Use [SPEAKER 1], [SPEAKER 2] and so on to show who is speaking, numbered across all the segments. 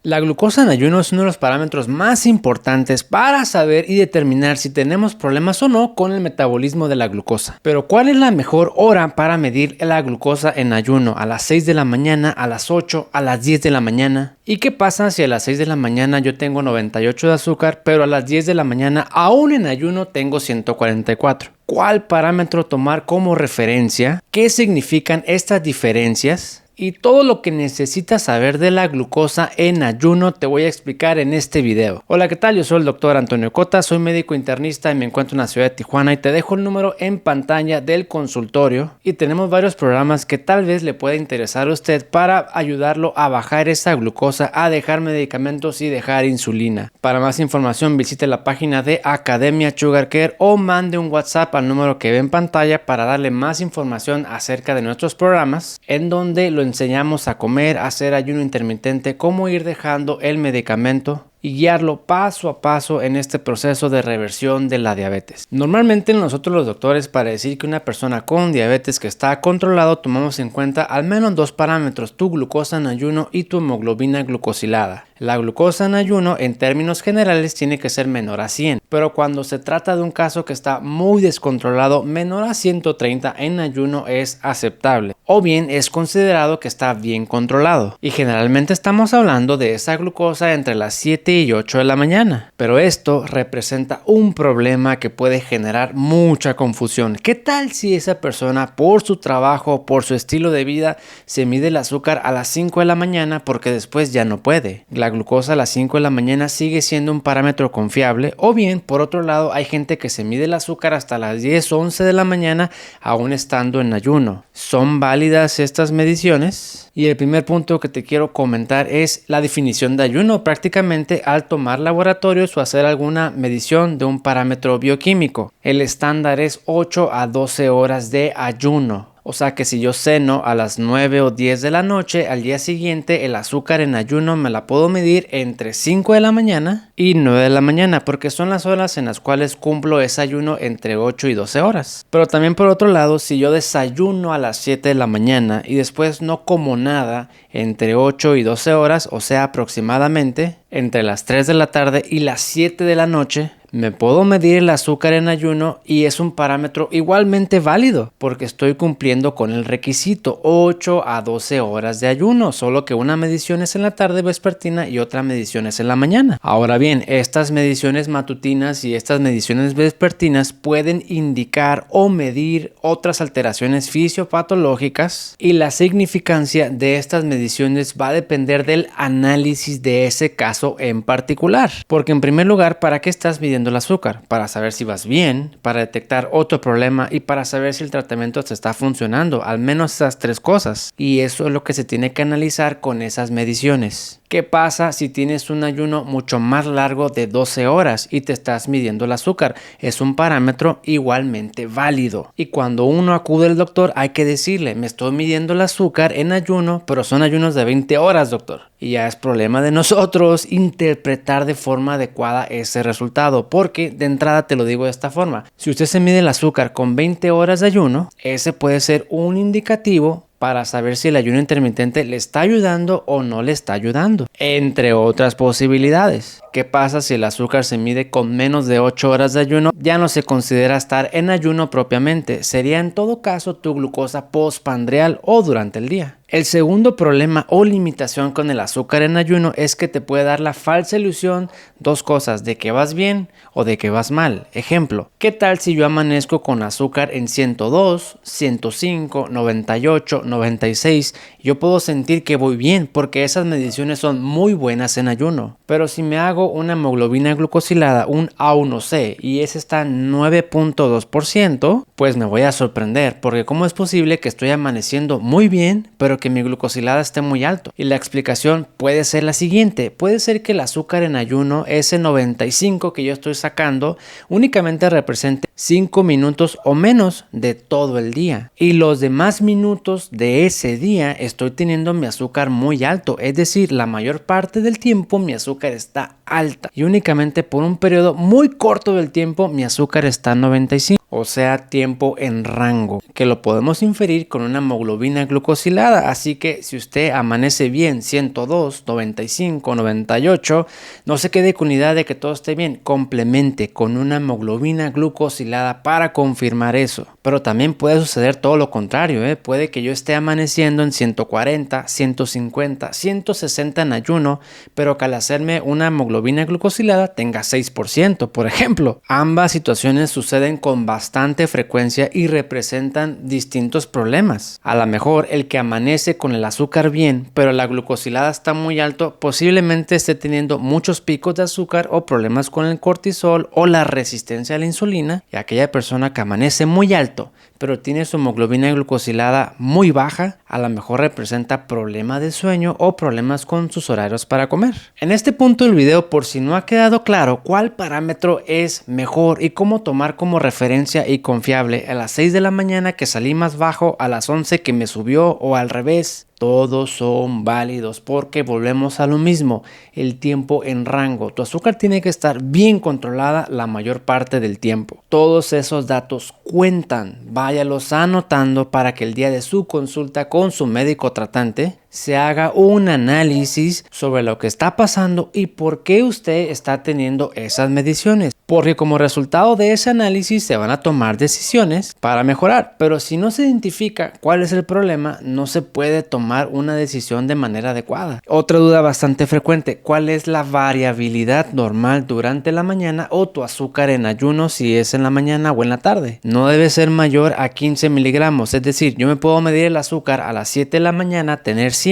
[SPEAKER 1] La glucosa en ayuno es uno de los parámetros más importantes para saber y determinar si tenemos problemas o no con el metabolismo de la glucosa. Pero ¿cuál es la mejor hora para medir la glucosa en ayuno? ¿A las 6 de la mañana, a las 8, a las 10 de la mañana? ¿Y qué pasa si a las 6 de la mañana yo tengo 98 de azúcar, pero a las 10 de la mañana, aún en ayuno, tengo 144? ¿Cuál parámetro tomar como referencia? ¿Qué significan estas diferencias? Y todo lo que necesitas saber de la glucosa en ayuno te voy a explicar en este video. Hola, ¿qué tal? Yo soy el doctor Antonio Cota, soy médico internista y me encuentro en la ciudad de Tijuana y te dejo el número en pantalla del consultorio y tenemos varios programas que tal vez le pueda interesar a usted para ayudarlo a bajar esa glucosa, a dejar medicamentos y dejar insulina. Para más información visite la página de Academia Sugar Care o mande un WhatsApp al número que ve en pantalla para darle más información acerca de nuestros programas en donde lo enseñamos a comer, a hacer ayuno intermitente, cómo ir dejando el medicamento y guiarlo paso a paso en este proceso de reversión de la diabetes. Normalmente nosotros los doctores, para decir que una persona con diabetes que está controlado, tomamos en cuenta al menos dos parámetros: tu glucosa en ayuno y tu hemoglobina glucosilada. La glucosa en ayuno en términos generales tiene que ser menor a 100, pero cuando se trata de un caso que está muy descontrolado, menor a 130 en ayuno es aceptable, o bien es considerado que está bien controlado. Y generalmente estamos hablando de esa glucosa entre las 7 y 8 de la mañana. Pero esto representa un problema que puede generar mucha confusión. ¿Qué tal si esa persona, por su trabajo, por su estilo de vida, se mide el azúcar a las 5 de la mañana porque después ya no puede? La glucosa a las 5 de la mañana sigue siendo un parámetro confiable, o bien, por otro lado, hay gente que se mide el azúcar hasta las 10 o 11 de la mañana aún estando en ayuno. ¿Son válidas estas mediciones? Y el primer punto que te quiero comentar es la definición de ayuno. Prácticamente al tomar laboratorios o hacer alguna medición de un parámetro bioquímico, el estándar es 8 a 12 horas de ayuno. O sea que si yo ceno a las 9 o 10 de la noche, al día siguiente el azúcar en ayuno me la puedo medir entre 5 de la mañana y 9 de la mañana, porque son las horas en las cuales cumplo ese ayuno entre 8 y 12 horas. Pero también por otro lado, si yo desayuno a las 7 de la mañana y después no como nada entre 8 y 12 horas, o sea aproximadamente entre las 3 de la tarde y las 7 de la noche, me puedo medir el azúcar en ayuno y es un parámetro igualmente válido porque estoy cumpliendo con el requisito 8 a 12 horas de ayuno, solo que una medición es en la tarde vespertina y otra medición es en la mañana. Ahora bien, estas mediciones matutinas y estas mediciones vespertinas pueden indicar o medir otras alteraciones fisiopatológicas y la significancia de estas mediciones va a depender del análisis de ese caso en particular. Porque en primer lugar, ¿para qué estás midiendo el azúcar? Para saber si vas bien, para detectar otro problema y para saber si el tratamiento te está funcionando. Al menos esas tres cosas. Y eso es lo que se tiene que analizar con esas mediciones. ¿Qué pasa si tienes un ayuno mucho más largo de 12 horas y te estás midiendo el azúcar? Es un parámetro igualmente válido. Y cuando uno acude al doctor hay que decirle: me estoy midiendo el azúcar en ayuno, pero son ayunos de 20 horas, doctor. Y ya es problema de nosotros interpretar de forma adecuada ese resultado, porque de entrada te lo digo de esta forma: si usted se mide el azúcar con 20 horas de ayuno, ese puede ser un indicativo para saber si el ayuno intermitente le está ayudando o no le está ayudando, entre otras posibilidades. ¿Qué pasa si el azúcar se mide con menos de 8 horas de ayuno? Ya no se considera estar en ayuno propiamente, sería en todo caso tu glucosa postprandial o durante el día. El segundo problema o limitación con el azúcar en ayuno es que te puede dar la falsa ilusión, dos cosas: de que vas bien o de que vas mal. Ejemplo, ¿qué tal si yo amanezco con azúcar en 102, 105, 98, 96? Yo puedo sentir que voy bien porque esas mediciones son muy buenas en ayuno. Pero si me hago una hemoglobina glucosilada, un A1C, y ese está en 9.2%, pues me voy a sorprender, porque ¿cómo es posible que estoy amaneciendo muy bien, pero que mi glucosilada esté muy alto? Y la explicación puede ser la siguiente: puede ser que el azúcar en ayuno, ese 95 que yo estoy sacando, únicamente represente 5 minutos o menos de todo el día, y los demás minutos de ese día estoy teniendo mi azúcar muy alto, es decir, la mayor parte del tiempo mi azúcar está alta y únicamente por un periodo muy corto del tiempo mi azúcar está en 95, o sea tiempo en rango, que lo podemos inferir con una hemoglobina glucosilada. glucosa, así que si usted amanece bien 102, 95, 98, no se quede con la idea de que todo esté bien, complemente con una hemoglobina glucosilada para confirmar eso. Pero también puede suceder todo lo contrario, puede que yo esté amaneciendo en 140, 150, 160 en ayuno, pero que al hacerme una hemoglobina glucosilada tenga 6%, por ejemplo. Ambas situaciones suceden con bastante frecuencia y representan distintos problemas. A lo mejor el que amanece con el azúcar bien, pero la glucosilada está muy alto, posiblemente esté teniendo muchos picos de azúcar o problemas con el cortisol o la resistencia a la insulina, y aquella persona que amanece muy alto pero tiene su hemoglobina glucosilada muy baja, a lo mejor representa problemas de sueño o problemas con sus horarios para comer. En este punto del video, por si no ha quedado claro cuál parámetro es mejor y cómo tomar como referencia y confiable a las 6 de la mañana que salí más bajo, a las 11 que me subió o al revés, todos son válidos porque volvemos a lo mismo, el tiempo en rango. Tu azúcar tiene que estar bien controlada la mayor parte del tiempo. Todos esos datos cuentan, váyalos anotando para que el día de su consulta con su médico tratante se haga un análisis sobre lo que está pasando y por qué usted está teniendo esas mediciones. Porque como resultado de ese análisis se van a tomar decisiones para mejorar. Pero si no se identifica cuál es el problema, no se puede tomar una decisión de manera adecuada. Otra duda bastante frecuente, ¿cuál es la variabilidad normal durante la mañana o tu azúcar en ayuno si es en la mañana o en la tarde? No debe ser mayor a 15 miligramos, es decir, yo me puedo medir el azúcar a las 7 de la mañana, tener 100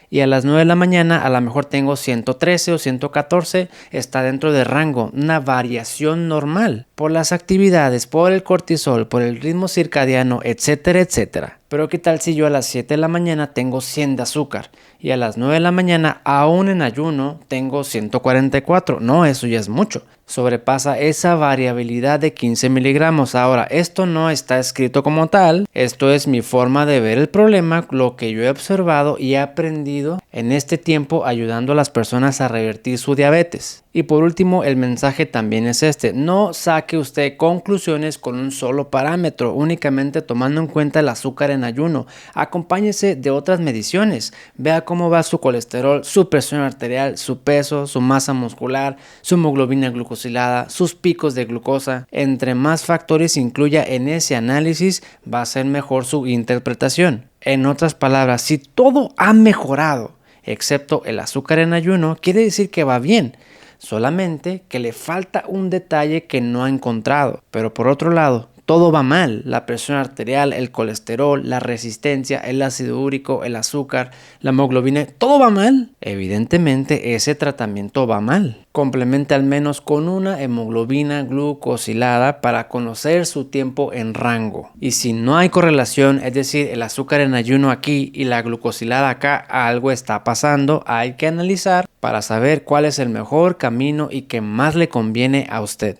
[SPEAKER 1] y a las 9 de la mañana a lo mejor tengo 113 o 114, está dentro de rango, una variación normal por las actividades, por el cortisol, por el ritmo circadiano, etcétera, etcétera. Pero ¿qué tal si yo a las 7 de la mañana tengo 100 de azúcar y a las 9 de la mañana aún en ayuno tengo 144? No, eso ya es mucho. Sobrepasa esa variabilidad de 15 miligramos. Ahora, esto no está escrito como tal, esto es mi forma de ver el problema, lo que yo he observado y he aprendido en este tiempo ayudando a las personas a revertir su diabetes. Y por último, el mensaje también es este: no saque usted conclusiones con un solo parámetro, únicamente tomando en cuenta el azúcar en ayuno. Acompáñese de otras mediciones, vea cómo va su colesterol, su presión arterial, su peso, su masa muscular, su hemoglobina glucosilada, sus picos de glucosa. Entre más factores incluya en ese análisis, va a ser mejor su interpretación. En otras palabras, si todo ha mejorado, excepto el azúcar en ayuno, quiere decir que va bien. Solamente que le falta un detalle que no ha encontrado. Pero por otro lado, todo va mal: la presión arterial, el colesterol, la resistencia, el ácido úrico, el azúcar, la hemoglobina, todo va mal. Evidentemente ese tratamiento va mal. Complemente al menos con una hemoglobina glucosilada para conocer su tiempo en rango. Y si no hay correlación, es decir, el azúcar en ayuno aquí y la glucosilada acá, algo está pasando, hay que analizar para saber cuál es el mejor camino y que más le conviene a usted.